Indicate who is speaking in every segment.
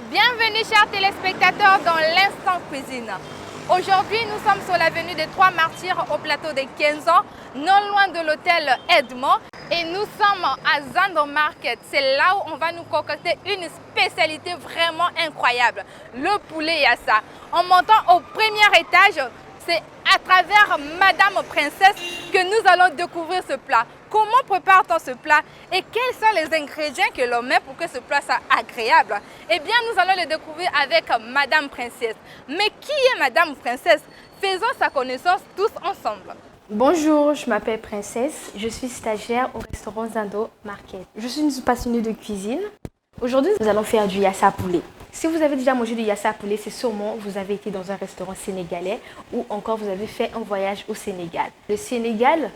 Speaker 1: Bienvenue chers téléspectateurs dans l'Instant Cuisine. Aujourd'hui, nous sommes sur l'avenue des Trois Martyrs au plateau des 15 ans, non loin de l'hôtel Edmond. Et nous sommes à Zando Market. C'est là où on va nous concocter une spécialité vraiment incroyable, le poulet yassa. En montant au premier étage, c'est à travers Madame Princesse que nous allons découvrir ce plat. Comment prépare-t-on ce plat et quels sont les ingrédients que l'on met pour que ce plat soit agréable? Eh bien, nous allons le découvrir avec Madame Princesse. Mais qui est Madame Princesse? Faisons sa connaissance tous ensemble.
Speaker 2: Bonjour, je m'appelle Princesse, je suis stagiaire au restaurant Zando Market. Je suis une passionnée de cuisine. Aujourd'hui, nous allons faire du yassa poulet. Si vous avez déjà mangé du yassa poulet, c'est sûrement que vous avez été dans un restaurant sénégalais ou encore vous avez fait un voyage au Sénégal. Le Sénégal,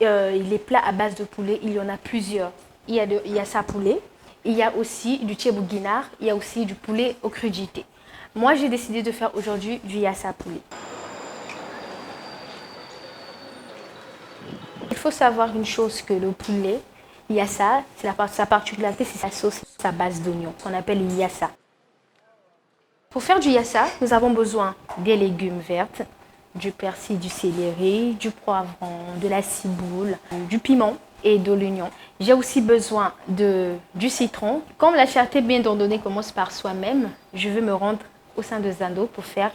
Speaker 2: les plats à base de poulet, il y en a plusieurs. Il y a du yassa poulet, il y a aussi du thiebou guinard, il y a aussi du poulet aux crudités. Moi, j'ai décidé de faire aujourd'hui du yassa poulet. Il faut savoir une chose, que le poulet, yassa, sa particularité, c'est sa sauce à base d'oignon, qu'on appelle yassa. Pour faire du yassa, nous avons besoin des légumes verts, du persil, du céleri, du poivron, de la ciboule, du piment et de l'oignon. J'ai aussi besoin du citron. Comme la charité bien ordonnée commence par soi-même, je vais me rendre au sein de Zando pour faire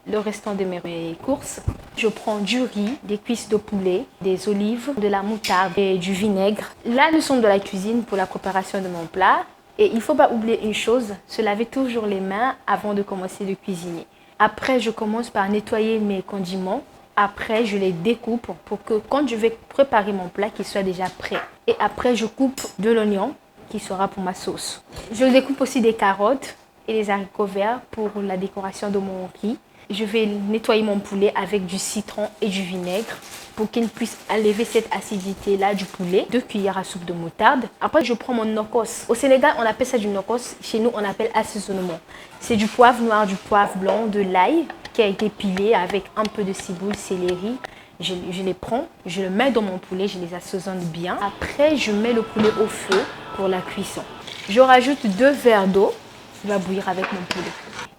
Speaker 2: le restant de mes courses. Je prends du riz, des cuisses de poulet, des olives, de la moutarde et du vinaigre. Là, nous sommes dans la cuisine pour la préparation de mon plat. Et il ne faut pas oublier une chose, se laver toujours les mains avant de commencer de cuisiner. Après, je commence par nettoyer mes condiments. Après, je les découpe pour que quand je vais préparer mon plat, qu'il soit déjà prêt. Et après, je coupe de l'oignon qui sera pour ma sauce. Je découpe aussi des carottes et des haricots verts pour la décoration de mon riz. Je vais nettoyer mon poulet avec du citron et du vinaigre pour qu'il puisse enlever cette acidité-là du poulet. 2 cuillères à soupe de moutarde. Après, je prends mon nokos. Au Sénégal, on appelle ça du nokos. Chez nous, on appelle assaisonnement. C'est du poivre noir, du poivre blanc, de l'ail qui a été pilé avec un peu de ciboule, céleri. Je les prends, je le mets dans mon poulet, je les assaisonne bien. Après, je mets le poulet au feu pour la cuisson. Je rajoute 2 verres d'eau qui va bouillir avec mon poulet.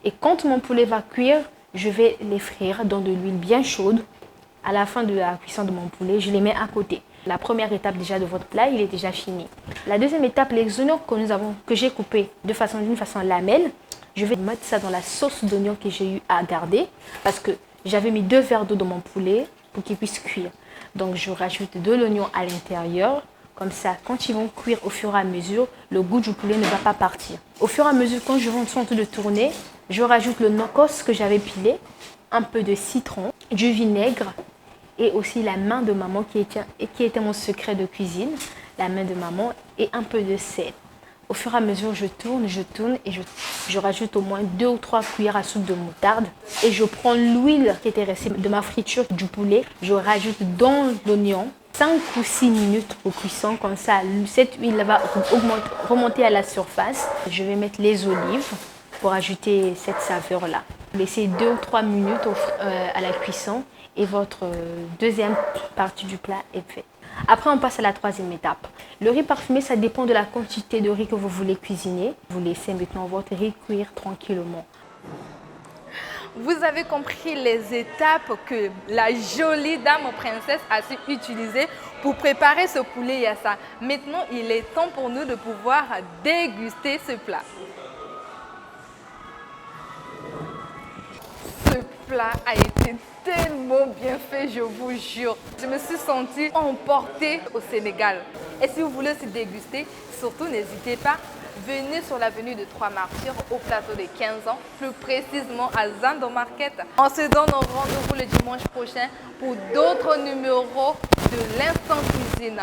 Speaker 2: Et quand mon poulet va cuire, je vais les frire dans de l'huile bien chaude. À la fin de la cuisson de mon poulet, je les mets à côté. La première étape déjà de votre plat, il est déjà fini. La deuxième étape, les oignons que j'ai coupés d'une façon lamelle, je vais mettre ça dans la sauce d'oignon que j'ai eu à garder parce que j'avais mis 2 verres d'eau dans mon poulet pour qu'il puisse cuire. Donc je rajoute de l'oignon à l'intérieur. Comme ça, quand ils vont cuire au fur et à mesure, le goût du poulet ne va pas partir. Au fur et à mesure, quand je vais en train de tourner, je rajoute le nokos que j'avais pilé, un peu de citron, du vinaigre et aussi la main de maman qui était mon secret de cuisine, la main de maman et un peu de sel. Au fur et à mesure, je tourne et je rajoute au moins 2 ou 3 cuillères à soupe de moutarde et je prends l'huile qui était restée de ma friture du poulet, je rajoute dans l'oignon. 5 ou 6 minutes au cuisson, comme ça, cette huile va remonter à la surface. Je vais mettre les olives pour ajouter cette saveur-là. Laissez 2 ou 3 minutes à la cuisson et votre deuxième partie du plat est faite. Après, on passe à la troisième étape. Le riz parfumé, ça dépend de la quantité de riz que vous voulez cuisiner. Vous laissez maintenant votre riz cuire tranquillement.
Speaker 1: Vous avez compris les étapes que la jolie dame princesse a su utiliser pour préparer ce poulet yassa. Maintenant, il est temps pour nous de pouvoir déguster ce plat. Ce plat a été tellement bien fait, je vous jure. Je me suis sentie emportée au Sénégal. Et si vous voulez se déguster, surtout n'hésitez pas. Venez sur l'avenue de Trois Martyrs au plateau des 15 ans, plus précisément à Zando Market. On se donne rendez-vous le dimanche prochain pour d'autres numéros de l'Instant Cuisine.